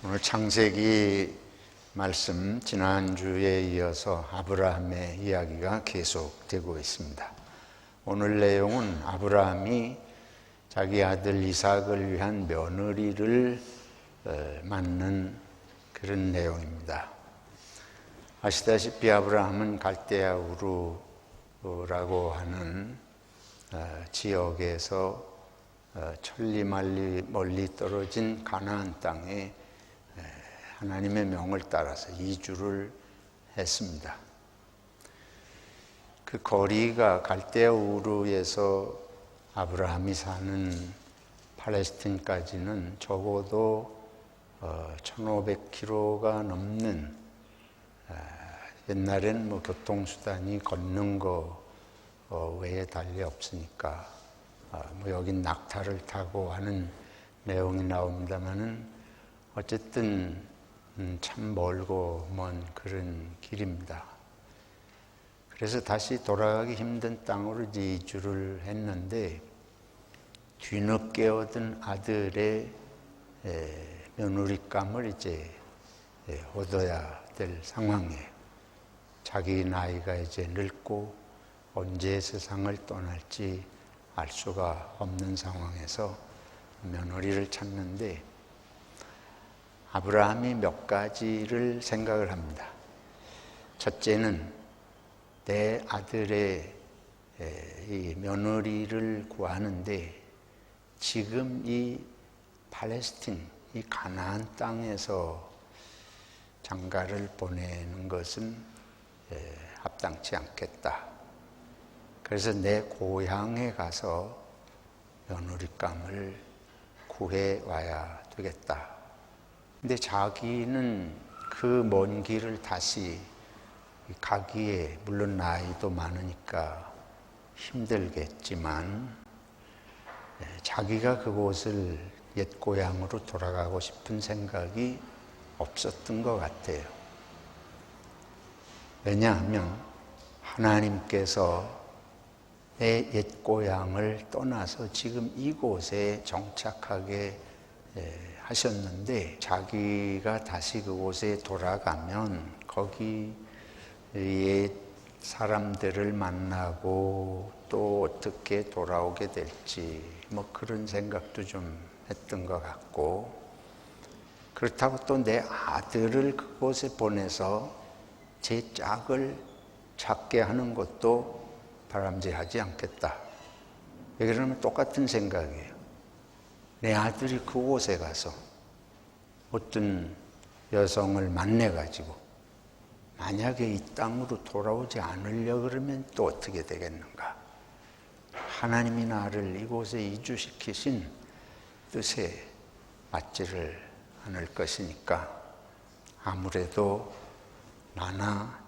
오늘 창세기 말씀 지난주에 이어서 아브라함의 이야기가 계속되고 있습니다. 오늘 내용은 아브라함이 자기 아들 이삭을 위한 며느리를 맞는 그런 내용입니다. 아시다시피 아브라함은 갈대아 우르라고 하는 지역에서 천리 멀리 떨어진 가나안 땅에 하나님의 명을 따라서 이주를 했습니다. 그 거리가 갈대아 우르에서 아브라함이 사는 팔레스틴까지는 적어도 1500km가 넘는, 옛날에는 교통수단이 걷는 거 외에 달리 없으니까 여긴 낙타를 타고 하는 내용이 나옵니다만은 어쨌든 참 멀고 먼 그런 길입니다. 그래서 다시 돌아가기 힘든 땅으로 이제 이주를 했는데, 뒤늦게 얻은 아들의 며느리감을 이제 얻어야 될 상황이에요. 자기 나이가 이제 늙고 언제 세상을 떠날지 알 수가 없는 상황에서 며느리를 찾는데, 아브라함이 몇 가지를 생각을 합니다. 첫째는 내 아들의 이 며느리를 구하는데 지금 이 팔레스틴, 이 가나안 땅에서 장가를 보내는 것은 합당치 않겠다. 그래서 내 고향에 가서 며느리감을 구해와야 되겠다. 근데 자기는 그 먼 길을 다시 가기에 물론 나이도 많으니까 힘들겠지만 자기가 그곳을 옛 고향으로 돌아가고 싶은 생각이 없었던 것 같아요. 왜냐하면 하나님께서 내 옛 고향을 떠나서 지금 이곳에 정착하게 하셨는데, 자기가 다시 그곳에 돌아가면 거기 옛 사람들을 만나고 또 어떻게 돌아오게 될지 그런 생각도 좀 했던 것 같고, 그렇다고 또 내 아들을 그곳에 보내서 제 짝을 찾게 하는 것도 바람직하지 않겠다. 왜 그러면 똑같은 생각이에요. 내 아들이 그곳에 가서 어떤 여성을 만나가지고 만약에 이 땅으로 돌아오지 않으려 그러면 또 어떻게 되겠는가? 하나님이 나를 이곳에 이주시키신 뜻에 맞지를 않을 것이니까 아무래도 나나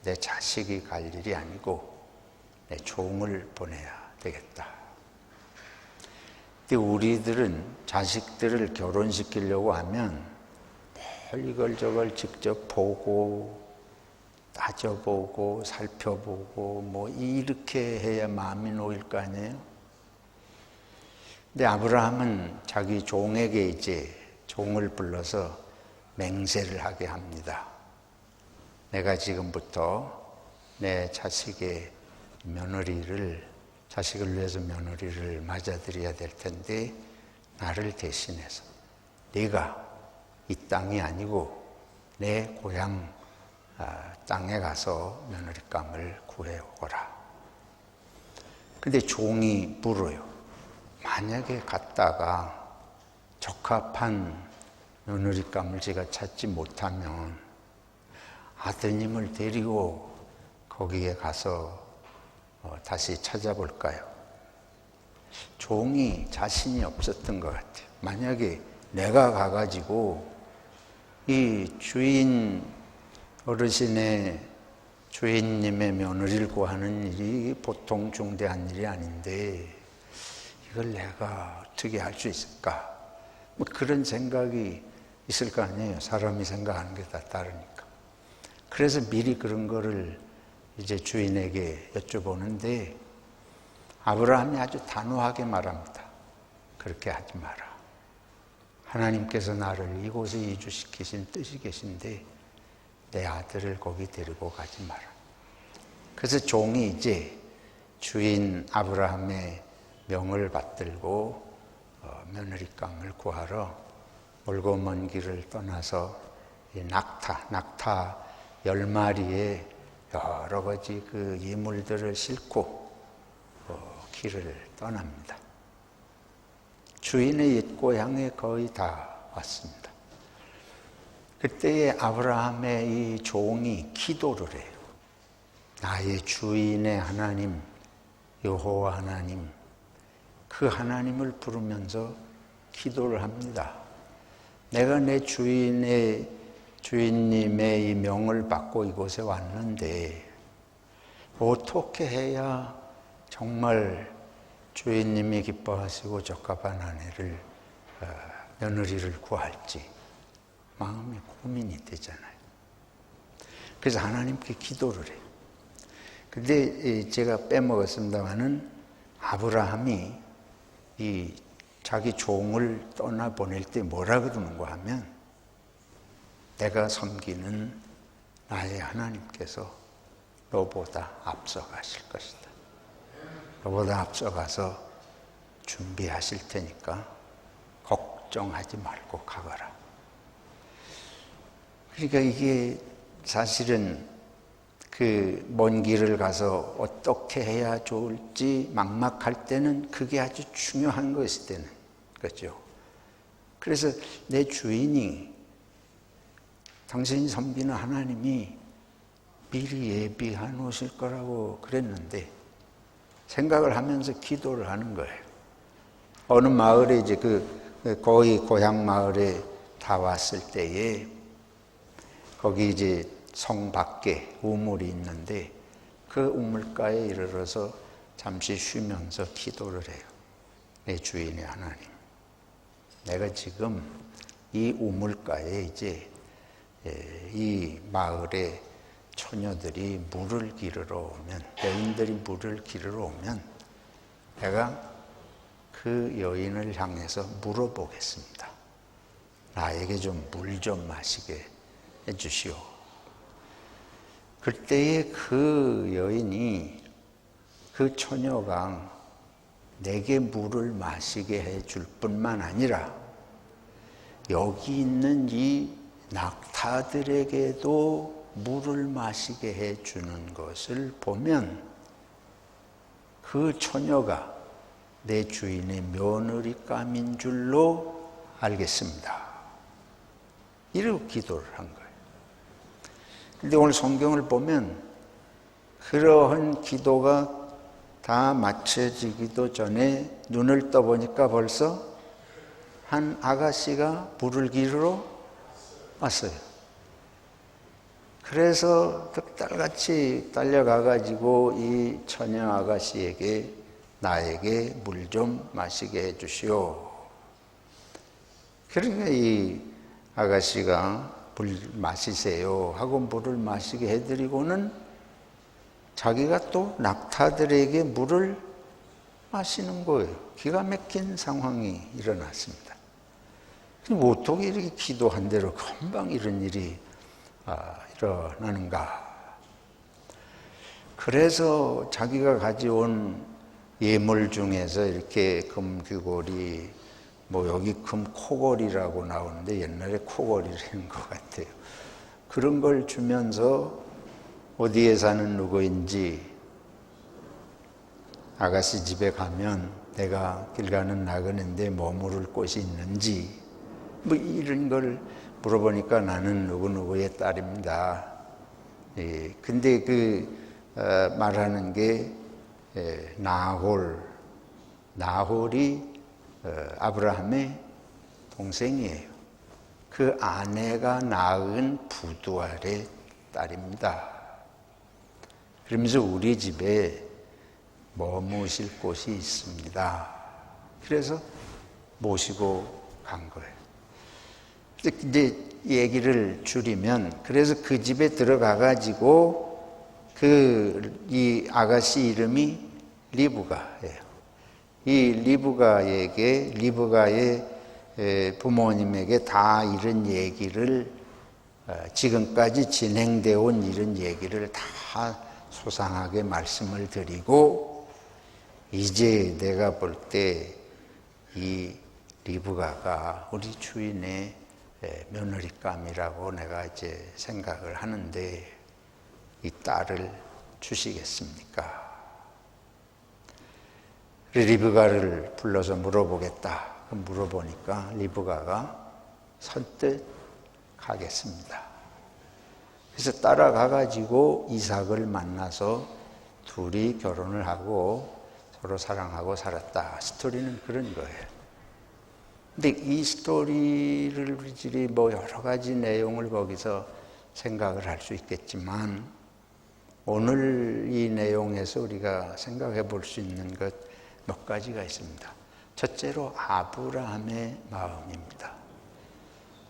내 자식이 갈 일이 아니고 내 종을 보내야 되겠다. 근데 우리들은 자식들을 결혼시키려고 하면 이걸 저걸 직접 보고 따져보고 살펴보고 이렇게 해야 마음이 놓일 거 아니에요? 근데 아브라함은 자기 종에게 이제 종을 불러서 맹세를 하게 합니다. 내가 지금부터 내 자식의 자식을 위해서 며느리를 맞아들여야 될 텐데, 나를 대신해서 네가 이 땅이 아니고 내 고향 땅에 가서 며느리감을 구해오거라. 근데 종이 물어요. 만약에 갔다가 적합한 며느리감을 제가 찾지 못하면 아드님을 데리고 거기에 가서 다시 찾아볼까요? 종이 자신이 없었던 것 같아요. 만약에 내가 가가지고 이 어르신의 주인님의 며느리를 구하는 일이 보통 중대한 일이 아닌데 이걸 내가 어떻게 할 수 있을까? 그런 생각이 있을 거 아니에요. 사람이 생각하는 게 다 다르니까. 그래서 미리 그런 거를 이제 주인에게 여쭤보는데, 아브라함이 아주 단호하게 말합니다. 그렇게 하지 마라. 하나님께서 나를 이곳에 이주시키신 뜻이 계신데 내 아들을 거기 데리고 가지 마라. 그래서 종이 이제 주인 아브라함의 명을 받들고 며느리감을 구하러 멀고 먼 길을 떠나서 이 낙타 10마리의 여러 가지 그 예물들을 싣고 길을 떠납니다. 주인의 옛 고향에 거의 다 왔습니다. 그때에 아브라함의 이 종이 기도를 해요. 나의 주인의 하나님, 여호와 하나님, 그 하나님을 부르면서 기도를 합니다. 내가 내 주인님의 이 명을 받고 이곳에 왔는데 어떻게 해야 정말 주인님이 기뻐하시고 적합한 아내를 며느리를 구할지 마음이 고민이 되잖아요. 그래서 하나님께 기도를 해요. 근데 제가 빼먹었습니다마는 아브라함이 이 자기 종을 떠나보낼 때 뭐라 그러는가 하면 내가 섬기는 나의 하나님께서 너보다 앞서가실 것이다. 너보다 앞서가서 준비하실 테니까 걱정하지 말고 가거라. 그러니까 이게 사실은 그 먼 길을 가서 어떻게 해야 좋을지 막막할 때는 그게 아주 중요한 것이 되는 거죠. 그래서 내 주인이 당신이 섬기는 하나님이 미리 예비해 놓으실 거라고 그랬는데 생각을 하면서 기도를 하는 거예요. 어느 마을에 이제 거의 고향 마을에 다 왔을 때에 거기 이제 성 밖에 우물이 있는데 그 우물가에 이르러서 잠시 쉬면서 기도를 해요. 내 주인의 하나님, 내가 지금 이 우물가에 이제 이 마을에 처녀들이 물을 기르러 오면, 여인들이 물을 기르러 오면 내가 그 여인을 향해서 물어보겠습니다. 나에게 좀 물 좀 마시게 해주시오. 그때에 그 여인이, 그 처녀가 내게 물을 마시게 해줄 뿐만 아니라 여기 있는 이 낙타들에게도 물을 마시게 해주는 것을 보면 그 처녀가 내 주인의 며느리감인 줄로 알겠습니다. 이러고 기도를 한 거예요. 그런데 오늘 성경을 보면 그러한 기도가 다 마쳐지기도 전에 눈을 떠보니까 벌써 한 아가씨가 물을 기르러 왔어요. 그래서 득달같이 달려가가지고 이 처녀 아가씨에게 나에게 물 좀 마시게 해주시오. 그러니까 이 아가씨가 물 마시세요 하고 물을 마시게 해드리고는 자기가 또 낙타들에게 물을 마시는 거예요. 기가 막힌 상황이 일어났습니다. 어떻게 이렇게 기도한 대로 금방 이런 일이 일어나는가. 그래서 자기가 가져온 예물 중에서 이렇게 금귀걸이, 여기 금코걸이라고 나오는데 옛날에 코걸이라는 것 같아요. 그런 걸 주면서 어디에 사는 누구인지, 아가씨 집에 가면 내가 길 가는 나그네인데 뭐 물을 곳이 있는지 이런 걸 물어보니까 나는 누구누구의 딸입니다. 근데 말하는 게 나홀이 아브라함의 동생이에요. 그 아내가 낳은 부두알의 딸입니다. 그러면서 우리 집에 머무실 곳이 있습니다. 그래서 모시고 간 거예요. 이제 얘기를 줄이면, 그래서 그 집에 들어가가지고 이 아가씨 이름이 리브가예요. 이 리브가의 부모님에게 다 이런 얘기를 지금까지 진행되어 온 이런 얘기를 다 소상하게 말씀을 드리고 이제 내가 볼 때 이 리브가가 우리 주인의 며느리감이라고 내가 이제 생각을 하는데 이 딸을 주시겠습니까? 리브가를 불러서 물어보겠다. 물어보니까 리브가가 선뜻 가겠습니다. 그래서 따라가가지고 이삭을 만나서 둘이 결혼을 하고 서로 사랑하고 살았다. 스토리는 그런 거예요. 근데 이 스토리를 우리들이 뭐 여러 가지 내용을 거기서 생각을 할 수 있겠지만 오늘 이 내용에서 우리가 생각해 볼 수 있는 것 몇 가지가 있습니다. 첫째로 아브라함의 마음입니다.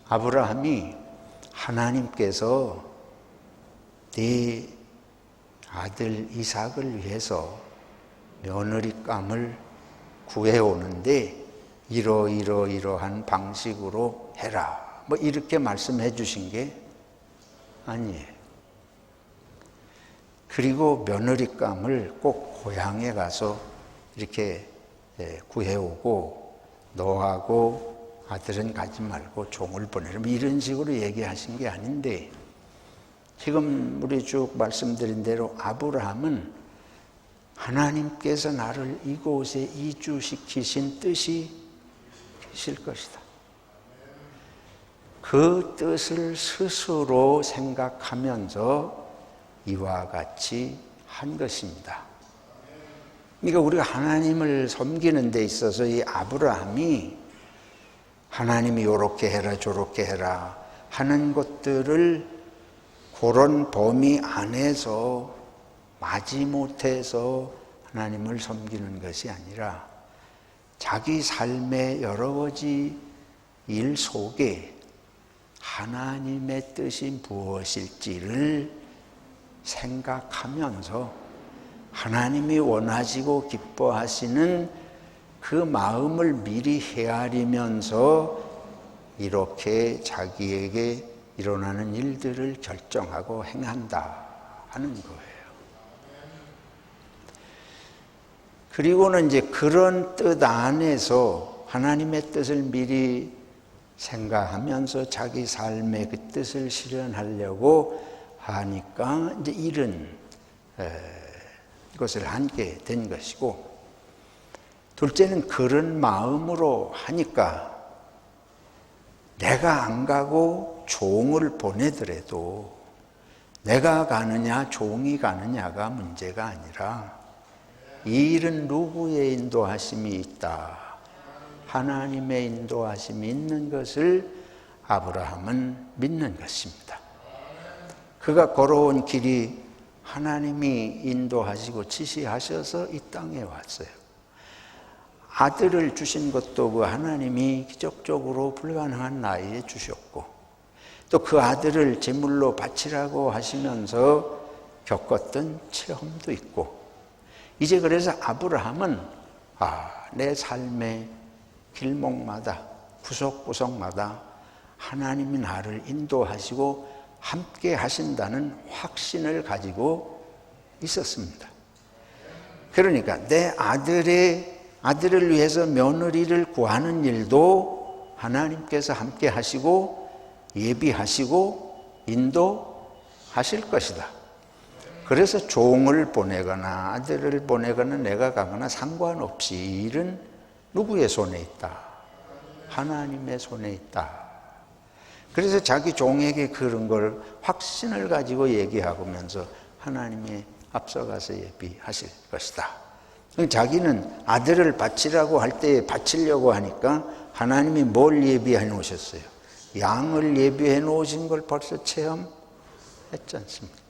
아브라함이 하나님께서 네 아들 이삭을 위해서 며느리감을 구해오는데 이러한 방식으로 해라. 뭐 이렇게 말씀해 주신 게 아니에요. 그리고 며느리감을 꼭 고향에 가서 이렇게 구해오고 너하고 아들은 가지 말고 종을 보내라. 이런 식으로 얘기하신 게 아닌데 지금 우리 쭉 말씀드린 대로 아브라함은 하나님께서 나를 이곳에 이주시키신 뜻이 계실 것이다. 그 뜻을 스스로 생각하면서 이와 같이 한 것입니다. 그러니까 우리가 하나님을 섬기는 데 있어서 이 아브라함이 하나님이 이렇게 해라 저렇게 해라 하는 것들을 그런 범위 안에서 마지못해서 하나님을 섬기는 것이 아니라 자기 삶의 여러 가지 일 속에 하나님의 뜻이 무엇일지를 생각하면서 하나님이 원하시고 기뻐하시는 그 마음을 미리 헤아리면서 이렇게 자기에게 일어나는 일들을 결정하고 행한다 하는 거예요. 그리고는 이제 그런 뜻 안에서 하나님의 뜻을 미리 생각하면서 자기 삶의 그 뜻을 실현하려고 하니까 이제 이런 것을 하게 된 것이고, 둘째는 그런 마음으로 하니까 내가 안 가고 종을 보내더라도 내가 가느냐 종이 가느냐가 문제가 아니라 이 일은 누구의 인도하심이 있다. 하나님의 인도하심이 있는 것을 아브라함은 믿는 것입니다. 그가 걸어온 길이 하나님이 인도하시고 지시하셔서 이 땅에 왔어요. 아들을 주신 것도 그 하나님이 기적적으로 불가능한 나이에 주셨고, 또 그 아들을 제물로 바치라고 하시면서 겪었던 체험도 있고, 이제 그래서 아브라함은 내 삶의 길목마다 구석구석마다 하나님이 나를 인도하시고 함께 하신다는 확신을 가지고 있었습니다. 그러니까 내 아들을 위해서 며느리를 구하는 일도 하나님께서 함께 하시고 예비하시고 인도하실 것이다. 그래서 종을 보내거나 아들을 보내거나 내가 가거나 상관없이 일은 누구의 손에 있다? 하나님의 손에 있다. 그래서 자기 종에게 그런 걸 확신을 가지고 얘기하면서 하나님이 앞서가서 예비하실 것이다. 자기는 아들을 바치라고 할 때 바치려고 하니까 하나님이 뭘 예비해 놓으셨어요? 양을 예비해 놓으신 걸 벌써 체험했지 않습니까?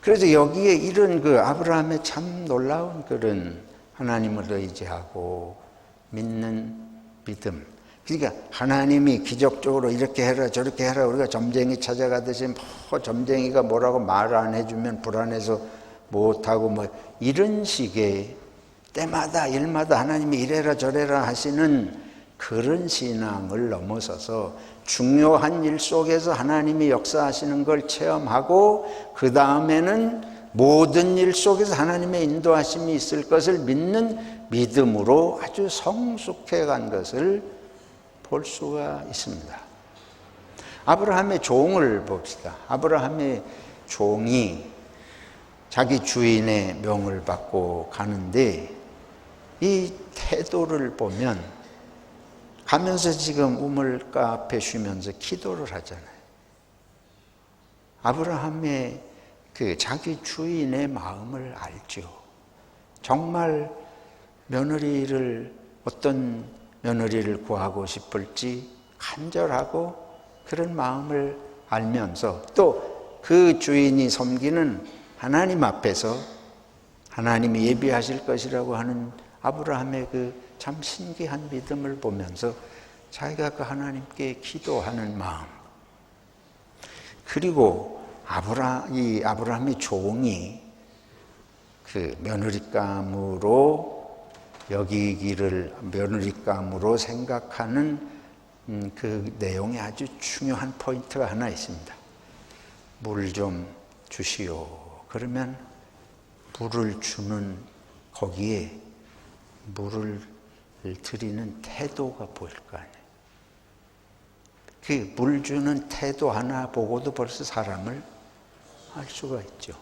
그래서 여기에 이런 그 아브라함의 참 놀라운 그런 하나님을 의지하고 믿는 믿음. 그러니까 하나님이 기적적으로 이렇게 해라 저렇게 해라, 우리가 점쟁이 찾아가듯이 점쟁이가 뭐라고 말 안 해주면 불안해서 못하고 이런 식의 때마다 일마다 하나님이 이래라 저래라 하시는 그런 신앙을 넘어서서 중요한 일 속에서 하나님이 역사하시는 걸 체험하고 그 다음에는 모든 일 속에서 하나님의 인도하심이 있을 것을 믿는 믿음으로 아주 성숙해 간 것을 볼 수가 있습니다. 아브라함의 종을 봅시다. 아브라함의 종이 자기 주인의 명을 받고 가는데 이 태도를 보면 가면서 지금 우물가 앞에 쉬면서 기도를 하잖아요. 아브라함의 그 자기 주인의 마음을 알죠. 정말 어떤 며느리를 구하고 싶을지 간절하고 그런 마음을 알면서 또 그 주인이 섬기는 하나님 앞에서 하나님이 예비하실 것이라고 하는 아브라함의 그 참 신기한 믿음을 보면서 자기가 그 하나님께 기도하는 마음, 그리고 이 아브라함의 종이 그 며느리감으로 여기기를 며느리감으로 생각하는 그 내용에 아주 중요한 포인트가 하나 있습니다. 물 좀 주시오. 그러면 물을 주는 거기에 물을 드리는 태도가 보일 거 아니에요. 그 물 주는 태도 하나 보고도 벌써 사람을 알 수가 있죠.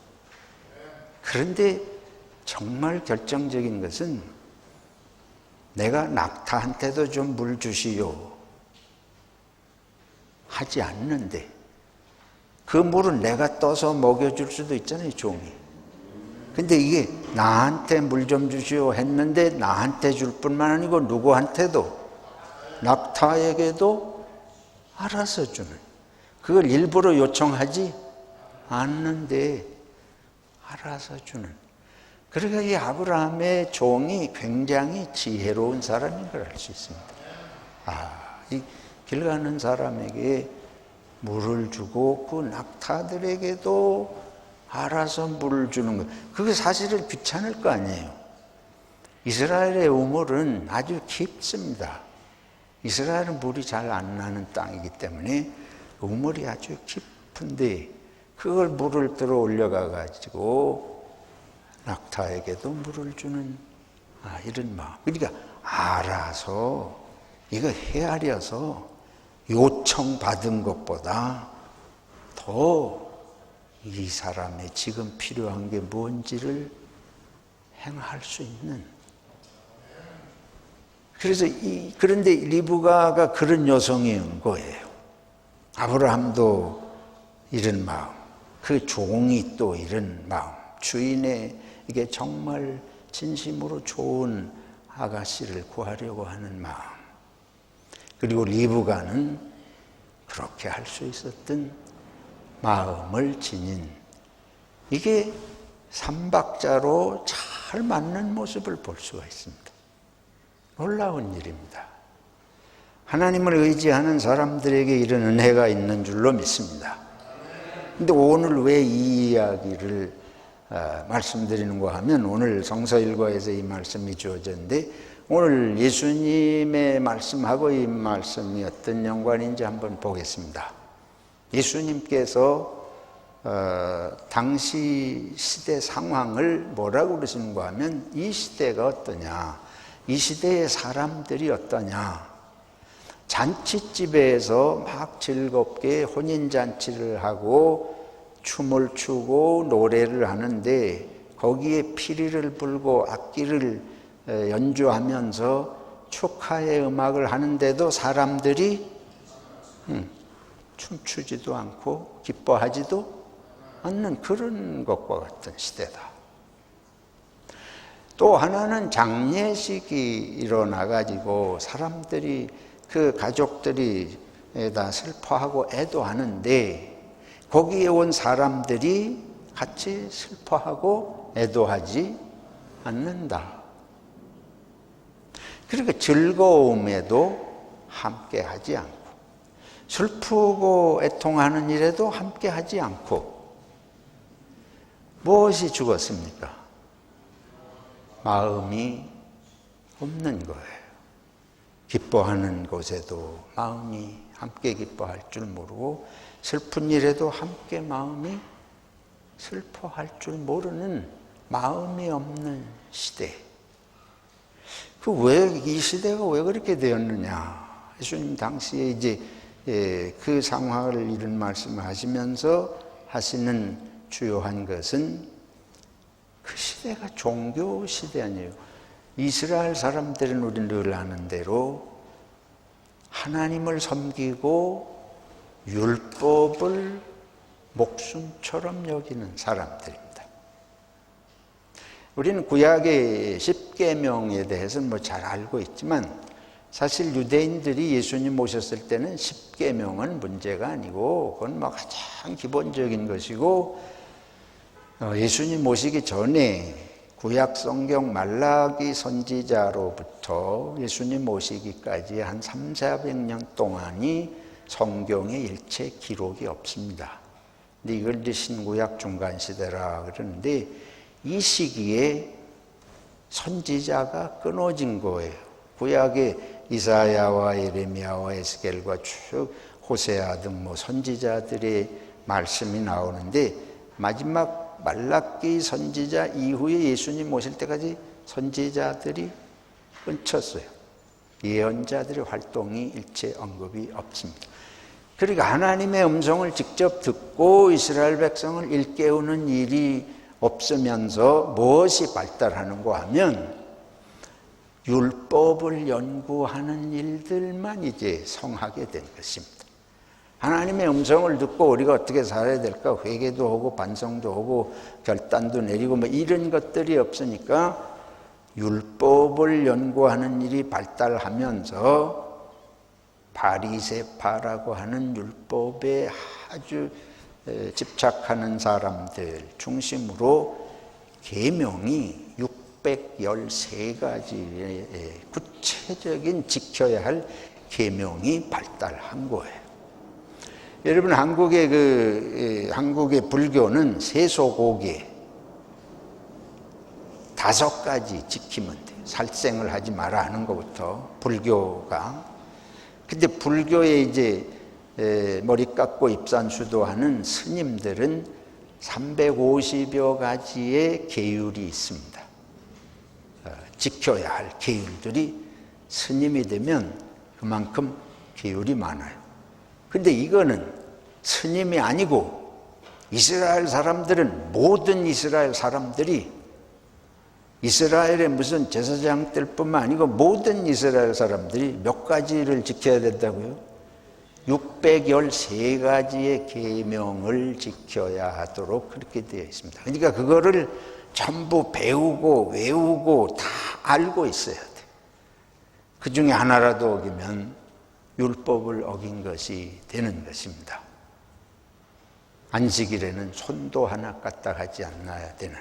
그런데 정말 결정적인 것은 내가 낙타한테도 좀 물 주시오 하지 않는데 그 물은 내가 떠서 먹여줄 수도 있잖아요, 종이. 근데 이게 나한테 물 좀 주시오 했는데 나한테 줄 뿐만 아니고 누구한테도, 낙타에게도 알아서 주는, 그걸 일부러 요청하지 않는데 알아서 주는. 그러니까 이 아브라함의 종이 굉장히 지혜로운 사람인 걸 알 수 있습니다. 이 길 가는 사람에게 물을 주고 그 낙타들에게도 알아서 물을 주는 것, 그게 사실은 귀찮을 거 아니에요. 이스라엘의 우물은 아주 깊습니다. 이스라엘은 물이 잘 안 나는 땅이기 때문에 우물이 아주 깊은데 그걸 물을 들어 올려가 가지고 낙타에게도 물을 주는 이런 마음. 그러니까 알아서 이거 헤아려서 요청받은 것보다 더 이 사람의 지금 필요한 게 뭔지를 행할 수 있는. 그런데 리브가가 그런 여성인 거예요. 아브라함도 이런 마음, 그 종이 또 이런 마음, 주인에게 정말 진심으로 좋은 아가씨를 구하려고 하는 마음, 그리고 리브가는 그렇게 할 수 있었던 마음을 지닌, 이게 삼박자로 잘 맞는 모습을 볼 수가 있습니다. 놀라운 일입니다. 하나님을 의지하는 사람들에게 이런 은혜가 있는 줄로 믿습니다. 그런데 오늘 왜 이 이야기를 말씀드리는가 하면, 오늘 성서일과에서 이 말씀이 주어졌는데 오늘 예수님의 말씀하고 이 말씀이 어떤 연관인지 한번 보겠습니다. 예수님께서 당시 시대 상황을 뭐라고 그러시는가 하면, 이 시대가 어떠냐, 이 시대의 사람들이 어떠냐, 잔치집에서 막 즐겁게 혼인잔치를 하고 춤을 추고 노래를 하는데 거기에 피리를 불고 악기를 연주하면서 축하의 음악을 하는데도 사람들이 춤추지도 않고 기뻐하지도 않는 그런 것과 같은 시대다. 또 하나는 장례식이 일어나가지고 사람들이, 그 가족들이 다 슬퍼하고 애도하는데 거기에 온 사람들이 같이 슬퍼하고 애도하지 않는다. 그러니까 즐거움에도 함께 하지 않고, 슬프고 애통하는 일에도 함께 하지 않고, 무엇이 죽었습니까? 마음이 없는 거예요. 기뻐하는 곳에도 마음이 함께 기뻐할 줄 모르고 슬픈 일에도 함께 마음이 슬퍼할 줄 모르는 마음이 없는 시대. 이 시대가 왜 그렇게 되었느냐? 예수님 당시에 이제 그 상황을 이런 말씀을 하시면서 하시는 주요한 것은 그 시대가 종교 시대 아니에요. 이스라엘 사람들은 우리는 늘 아는 대로 하나님을 섬기고 율법을 목숨처럼 여기는 사람들입니다. 우리는 구약의 10계명에 대해서는 잘 알고 있지만 사실 유대인들이 예수님 오셨을 때는 10계명은 문제가 아니고 그건 가장 기본적인 것이고 예수님 오시기 전에 구약 성경 말라기 선지자로부터 예수님 오시기까지 한 300~400년 동안이 성경에 일체 기록이 없습니다. 근데 이걸 이제 신구약 중간 시대라 그러는데 이 시기에 선지자가 끊어진 거예요. 구약에 이사야와 예레미야와 에스겔과 쭉 호세아 등 선지자들의 말씀이 나오는데 마지막 말라기 선지자 이후에 예수님 오실 때까지 선지자들이 끊쳤어요. 예언자들의 활동이 일체 언급이 없습니다. 그러니까 하나님의 음성을 직접 듣고 이스라엘 백성을 일깨우는 일이 없으면서 무엇이 발달하는가 하면 율법을 연구하는 일들만 이제 성하게 된 것입니다. 하나님의 음성을 듣고 우리가 어떻게 살아야 될까 회개도 하고 반성도 하고 결단도 내리고 이런 것들이 없으니까 율법을 연구하는 일이 발달하면서 바리새파라고 하는 율법에 아주 집착하는 사람들 중심으로 계명이 613가지의 구체적인 지켜야 할 계명이 발달한 거예요. 여러분 한국의 불교는 세소고개 5가지 지키면 돼요. 살생을 하지 마라 하는 것부터 불교가. 근데 불교에 이제 머리 깎고 입산수도하는 스님들은 350여 가지의 계율이 있습니다. 지켜야 할 계율들이 스님이 되면 그만큼 계율이 많아요. 근데 이거는 스님이 아니고 이스라엘 사람들은 모든 이스라엘 사람들이 이스라엘의 무슨 제사장들뿐만 아니고 모든 이스라엘 사람들이 몇 가지를 지켜야 된다고요? 613가지의 계명을 지켜야 하도록 그렇게 되어 있습니다. 그러니까 그거를 전부 배우고 외우고 다 알고 있어야 돼. 그 중에 하나라도 어기면 율법을 어긴 것이 되는 것입니다. 안식일에는 손도 하나 까딱하지 않아야 되는.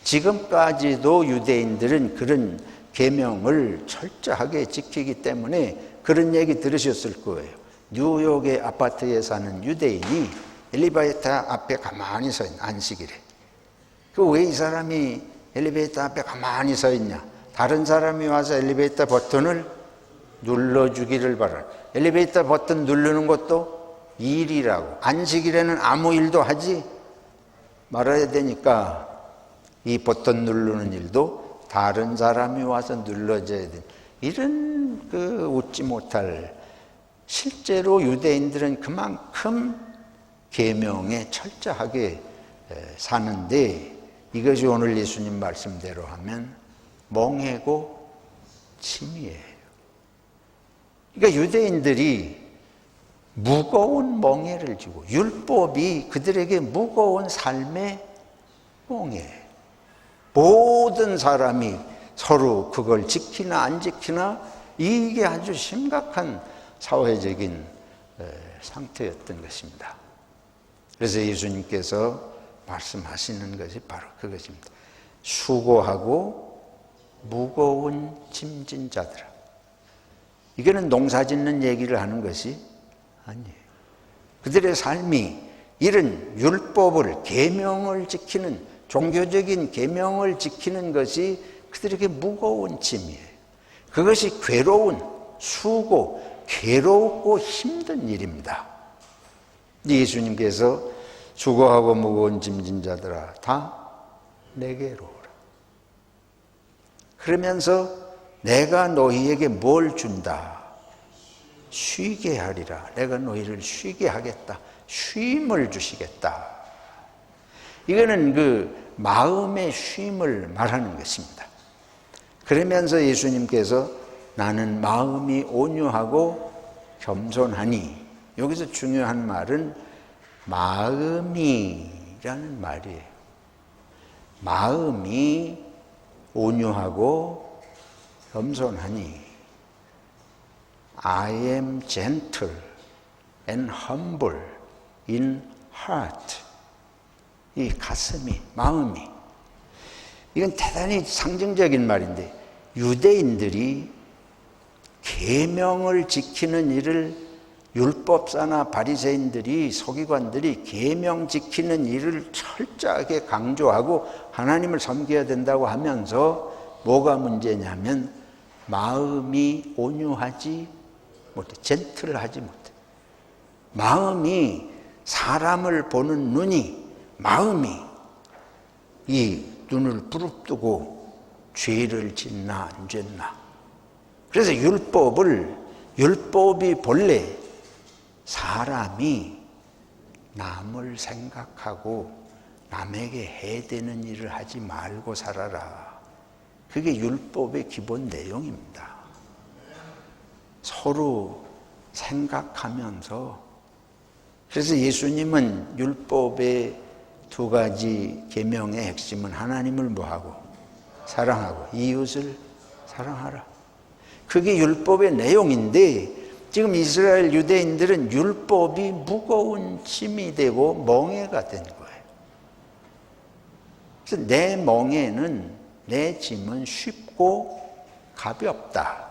지금까지도 유대인들은 그런 계명을 철저하게 지키기 때문에 그런 얘기 들으셨을 거예요. 뉴욕의 아파트에 사는 유대인이 엘리베이터 앞에 가만히 서 있는 안식일에. 왜 이 사람이 엘리베이터 앞에 가만히 서 있냐? 다른 사람이 와서 엘리베이터 버튼을 눌러주기를 바라. 엘리베이터 버튼 누르는 것도 일이라고. 안식일에는 아무 일도 하지 말아야 되니까 이 버튼 누르는 일도 다른 사람이 와서 눌러줘야 돼. 이런 웃지 못할. 실제로 유대인들은 그만큼 계명에 철저하게 사는데 이것이 오늘 예수님 말씀대로 하면 멍해고 침이에요. 그러니까 유대인들이 무거운 멍해를 지고 율법이 그들에게 무거운 삶의 멍해. 모든 사람이 서로 그걸 지키나 안 지키나 이게 아주 심각한 사회적인 상태였던 것입니다. 그래서 예수님께서 말씀하시는 것이 바로 그것입니다. 수고하고 무거운 짐진 자들아. 이거는 농사 짓는 얘기를 하는 것이 아니에요. 그들의 삶이 이런 율법을 계명을 지키는 종교적인 계명을 지키는 것이 그들에게 무거운 짐이에요. 그것이 괴로운, 수고, 괴롭고 힘든 일입니다. 예수님께서 수고하고 무거운 짐진 자들아 다 내게로 오라. 그러면서 내가 너희에게 뭘 준다? 쉬게 하리라. 내가 너희를 쉬게 하겠다. 쉼을 주시겠다. 이거는 그 마음의 쉼을 말하는 것입니다. 그러면서 예수님께서 나는 마음이 온유하고 겸손하니, 여기서 중요한 말은 마음이라는 말이에요. 마음이 온유하고 겸손하니 I am gentle and humble in heart. 이 가슴이, 마음이, 이건 대단히 상징적인 말인데, 유대인들이 계명을 지키는 일을, 율법사나 바리새인들이, 서기관들이 계명 지키는 일을 철저하게 강조하고 하나님을 섬겨야 된다고 하면서 뭐가 문제냐면 마음이 온유하지 못해, 젠틀하지 못해. 마음이, 사람을 보는 눈이, 마음이 이 눈을 부릅뜨고 죄를 짓나 안 짓나. 그래서 율법이 본래 사람이 남을 생각하고 남에게 해되는 일을 하지 말고 살아라. 그게 율법의 기본 내용입니다. 서로 생각하면서. 그래서 예수님은 율법의 두 가지 계명의 핵심은 하나님을 뭐하고? 사랑하고 이웃을 사랑하라. 그게 율법의 내용인데, 지금 이스라엘 유대인들은 율법이 무거운 짐이 되고 멍에가 된 거예요. 그래서 내 멍에는, 내 짐은 쉽고 가볍다.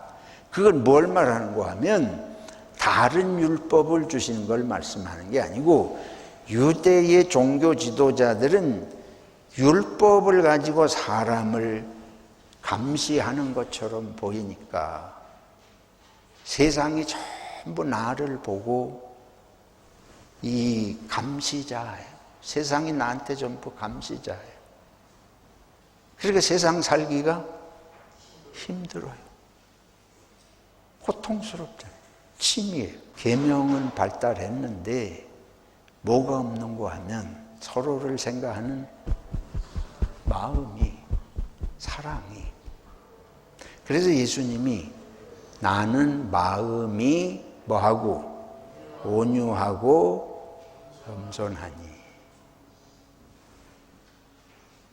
그건 뭘 말하는가 하면 다른 율법을 주시는 걸 말씀하는 게 아니고, 유대의 종교 지도자들은 율법을 가지고 사람을 감시하는 것처럼 보이니까 세상이 전부 나를 보고 이 감시자예요. 세상이 나한테 전부 감시자예요. 그러니까 세상 살기가 힘들어요. 고통스럽잖아요. 침이에요. 계명은 발달했는데 뭐가 없는가 하면 서로를 생각하는 마음이, 사랑이. 그래서 예수님이 나는 마음이 뭐하고? 온유하고 겸손하니.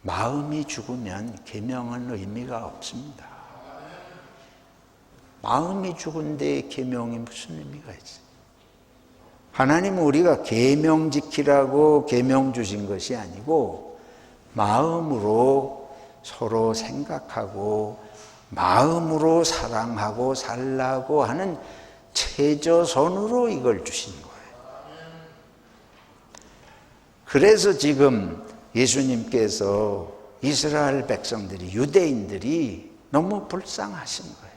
마음이 죽으면 계명은 의미가 없습니다. 마음이 죽은데 계명이 무슨 의미가 있어요? 하나님은 우리가 계명 지키라고 계명 주신 것이 아니고 마음으로 서로 생각하고 마음으로 사랑하고 살라고 하는 최저선으로 이걸 주신 거예요. 그래서 지금 예수님께서 이스라엘 백성들이, 유대인들이 너무 불쌍하신 거예요.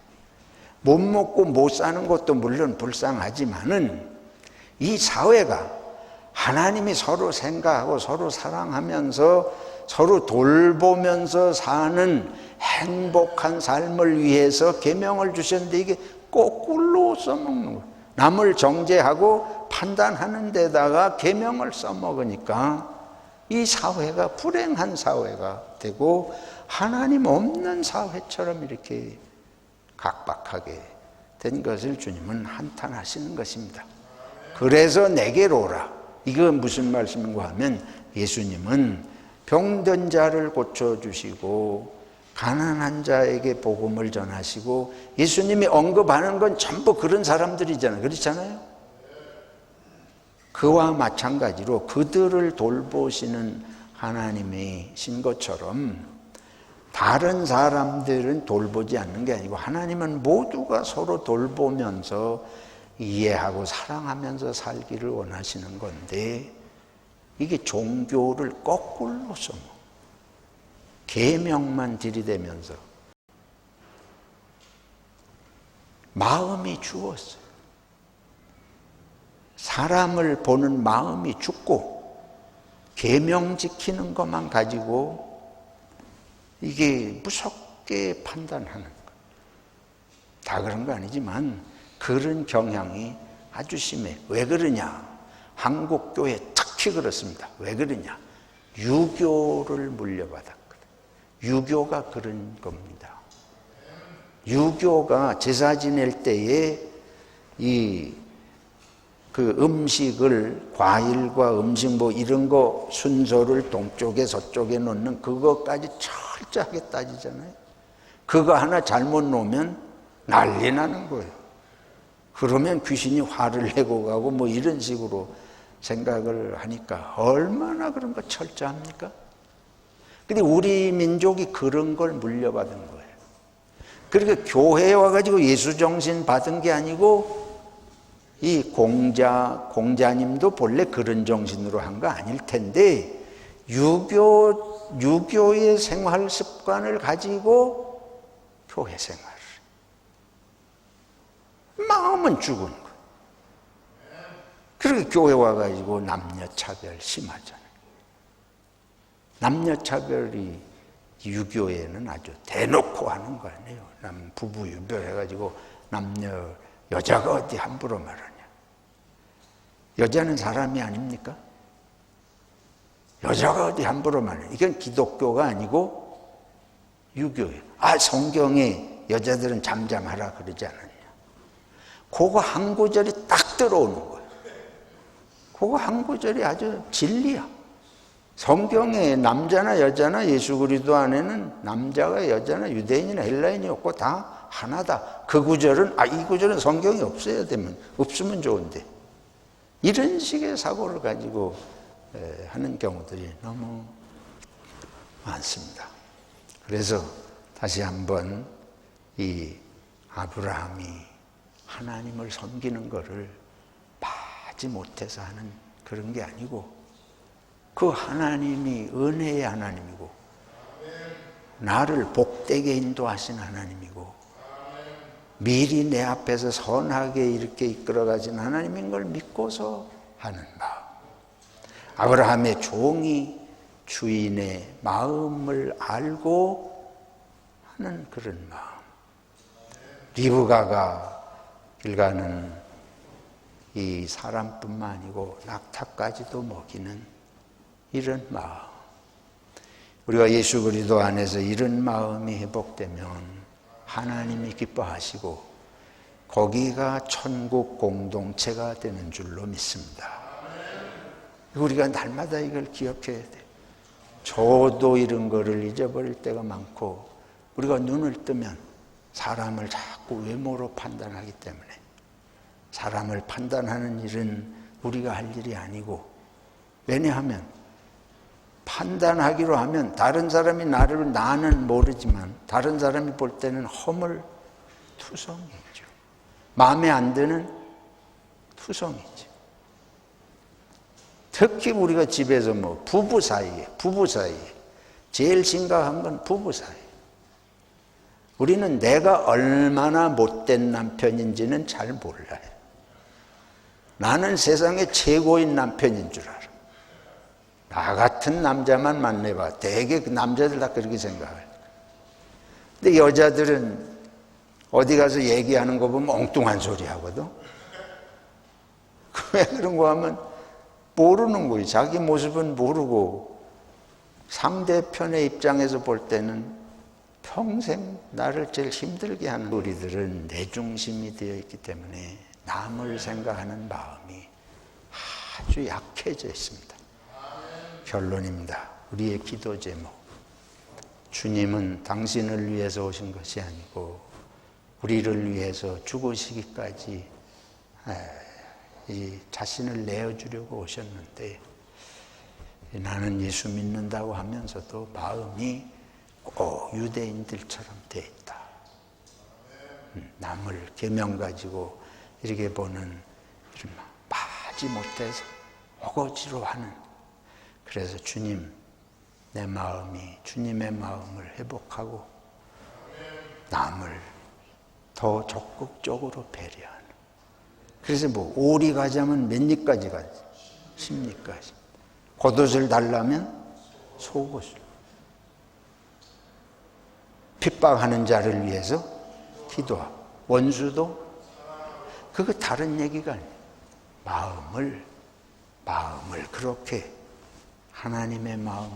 못 먹고 못 사는 것도 물론 불쌍하지만은 이 사회가 하나님이 서로 생각하고 서로 사랑하면서 서로 돌보면서 사는 행복한 삶을 위해서 계명을 주셨는데 이게 거꾸로 써먹는 거예요. 남을 정죄하고 판단하는 데다가 계명을 써먹으니까 이 사회가 불행한 사회가 되고 하나님 없는 사회처럼 이렇게 각박하게 된 것을 주님은 한탄하시는 것입니다. 그래서 내게로 오라. 이건 무슨 말씀인가 하면 예수님은 병든 자를 고쳐주시고 가난한 자에게 복음을 전하시고, 예수님이 언급하는 건 전부 그런 사람들이잖아요. 그렇잖아요? 그와 마찬가지로 그들을 돌보시는 하나님이신 것처럼 다른 사람들은 돌보지 않는 게 아니고 하나님은 모두가 서로 돌보면서 이해하고 사랑하면서 살기를 원하시는 건데, 이게 종교를 거꾸로 써먹어. 계명만 들이대면서 마음이 죽었어요. 사람을 보는 마음이 죽고 계명 지키는 것만 가지고 이게 무섭게 판단하는 것. 다 그런 거 아니지만 그런 경향이 아주 심해. 왜 그러냐? 한국 교회 특히 그렇습니다. 왜 그러냐? 유교를 물려받았거든. 유교가 그런 겁니다. 유교가 제사 지낼 때에 그 음식을, 과일과 음식 뭐 이런 거 순서를 동쪽에 서쪽에 놓는 그것까지 철저하게 따지잖아요. 그거 하나 잘못 놓으면 난리 나는 거예요. 그러면 귀신이 화를 내고 가고 뭐 이런 식으로 생각을 하니까 얼마나 그런 거 철저합니까? 근데 우리 민족이 그런 걸 물려받은 거예요. 그러니까 교회에 와가지고 예수정신 받은 게 아니고 이 공자님도 본래 그런 정신으로 한 거 아닐 텐데 유교의 생활 습관을 가지고 교회 생활을. 마음은 죽은 거예요. 그렇게 교회 와가지고 남녀차별 심하잖아요. 남녀차별이 유교에는 아주 대놓고 하는 거 아니에요. 부부 유별해가지고 여자가 어디 함부로 말하냐. 여자는 사람이 아닙니까? 여자가 어디 함부로 말하냐. 이건 기독교가 아니고 유교예요. 성경에 여자들은 잠잠하라 그러지 않았냐. 그거 한 구절이 딱 들어오는 거예요. 그거 한 구절이 아주 진리야. 성경에 남자나 여자나 예수 그리스도 안에는 남자가 여자나 유대인이나 헬라인이 없고 다 하나다. 그 구절은 이 구절은 성경이 없어야 되면 없으면 좋은데 이런 식의 사고를 가지고 하는 경우들이 너무 많습니다. 그래서 다시 한번 이 아브라함이 하나님을 섬기는 것을 파지 못해서 하는 그런 게 아니고 그 하나님이 은혜의 하나님이고 나를 복되게 인도하신 하나님이고 미리 내 앞에서 선하게 이렇게 이끌어가신 하나님인 걸 믿고서 하는 마음. 아브라함의 종이 주인의 마음을 알고 하는 그런 마음. 리브가가 일가는 이 사람뿐만 아니고 낙타까지도 먹이는 이런 마음. 우리가 예수 그리스도 안에서 이런 마음이 회복되면 하나님이 기뻐하시고 거기가 천국 공동체가 되는 줄로 믿습니다. 우리가 날마다 이걸 기억해야 돼. 저도 이런 거를 잊어버릴 때가 많고 우리가 눈을 뜨면 사람을 자꾸 외모로 판단하기 때문에 사람을 판단하는 일은 우리가 할 일이 아니고 왜냐하면 판단하기로 하면 다른 사람이 나는 모르지만 다른 사람이 볼 때는 허물투성이죠. 마음에 안 드는 투성이죠. 특히 우리가 집에서 부부 사이에 제일 심각한 건 부부 사이. 우리는 내가 얼마나 못된 남편인지는 잘 몰라요. 나는 세상에 최고인 남편인 줄 알아. 나 같은 남자만 만나봐. 대개 그 남자들 다 그렇게 생각해요. 근데 여자들은 어디 가서 얘기하는 거 보면 엉뚱한 소리 하거든. 왜 그런 거 하면 모르는 거예요. 자기 모습은 모르고 상대편의 입장에서 볼 때는 평생 나를 제일 힘들게 하는 우리들은 내 중심이 되어 있기 때문에 남을 생각하는 마음이 아주 약해져 있습니다. 결론입니다. 우리의 기도 제목. 주님은 당신을 위해서 오신 것이 아니고 우리를 위해서 죽으시기까지 이 자신을 내어주려고 오셨는데 나는 예수 믿는다고 하면서도 마음이 꼭 유대인들처럼 돼 있다. 남을 계명 가지고 이렇게 보는 파지 못해서 어거지로 하는. 그래서 주님, 내 마음이 주님의 마음을 회복하고 남을 더 더 적극적으로 배려하는. 그래서 뭐 5리 가자면 몇 리까지 가지? 10리까지. 겉옷을 달라면 속옷을. 핍박하는 자를 위해서 기도하고 원수도 그거 다른 얘기가 아니에요. 마음을 그렇게 하나님의 마음,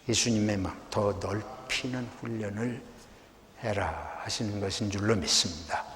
예수님의 마음 더 넓히는 훈련을 해라 하시는 것인 줄로 믿습니다.